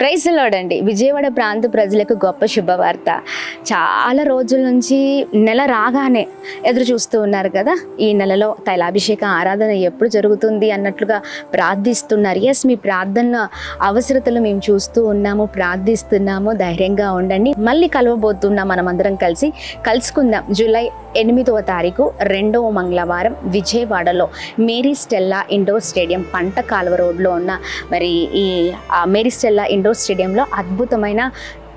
Praise the lord అండి. విజయవాడ ప్రాంత ప్రజలకు గొప్ప శుభవార్త. చాలా రోజుల నుంచి నెల రాగానే ఎదురు చూస్తూ ఉన్నారు కదా, ఈ నెలలో తైలాభిషేక ఆరాధన ఎప్పుడు జరుగుతుంది అన్నట్లుగా ప్రార్థిస్తున్నారు. ఎస్, మీ ప్రార్థన అవసరతలు మేము చూస్తూ ఉన్నాము, ప్రార్థిస్తున్నాము. ధైర్యంగా ఉండండి. మళ్ళీ కలవబోతున్నాం, మనమందరం కలుసుకుందాం. జూలై 8వ తారీఖు 2వ మంగళవారం విజయవాడలో మేరీ స్టెల్లా ఇండోర్ స్టేడియం పంట కాలువ రోడ్లో ఉన్న మరి ఈ మేరీ స్టెల్లా ఇండోర్ స్టేడియంలో అద్భుతమైన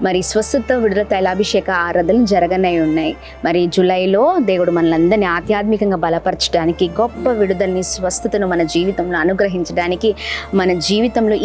మరి స్వస్థత విడుదల తైలాభిషేక ఆరాధనలు జరగనే ఉన్నాయి. మరి జూలైలో దేవుడు మనలందరినీ ఆధ్యాత్మికంగా బలపరచడానికి, గొప్ప విడుదలని స్వస్థతను మన జీవితంలో అనుగ్రహించడానికి, మన జీవితంలో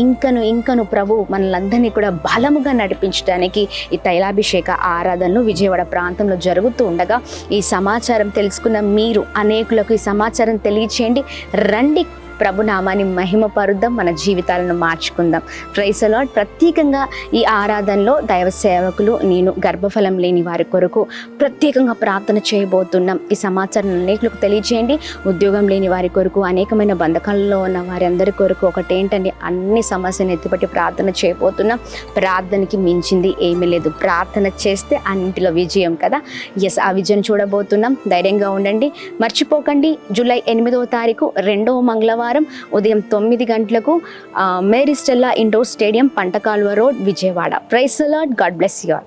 ఇంకను ప్రభు మనలందరినీ కూడా బలముగా నడిపించడానికి ఈ తైలాభిషేక ఆరాధనలు విజయవాడ ప్రాంతంలో జరుగుతూ ఉండగా ఈ సమాచారం తెలుసుకున్న మీరు అనేకులకు ఈ సమాచారం తెలియచేయండి. రండి, ప్రభునామాన్ని మహిమపరుద్దాం, మన జీవితాలను మార్చుకుందాం. Praise the lord. ప్రత్యేకంగా ఈ ఆరాధనలో దైవ సేవకులు, నేను గర్భఫలం లేని వారి కొరకు ప్రత్యేకంగా ప్రార్థన చేయబోతున్నాం. ఈ సమాచారం అనేకులకు తెలియజేయండి. ఉద్యోగం లేని వారి కొరకు, అనేకమైన బంధకాలలో ఉన్న వారి అందరి కొరకు ఒకటేంటండి, అన్ని సమస్యను ఎత్తిపట్టి ప్రార్థన చేయబోతున్నాం. ప్రార్థనకి మించింది ఏమీ లేదు. ప్రార్థన చేస్తే అన్నింటిలో విజయం కదా. ఎస్, ఆ విజయం చూడబోతున్నాం. ధైర్యంగా ఉండండి. మర్చిపోకండి, జూలై 8వ తారీఖు 2వ మంగళవారం ఉదయం 9 గంటలకు Mary Stella indoor stadium Pantakaluva road, Vijayawada. Praise the lord. God bless you all.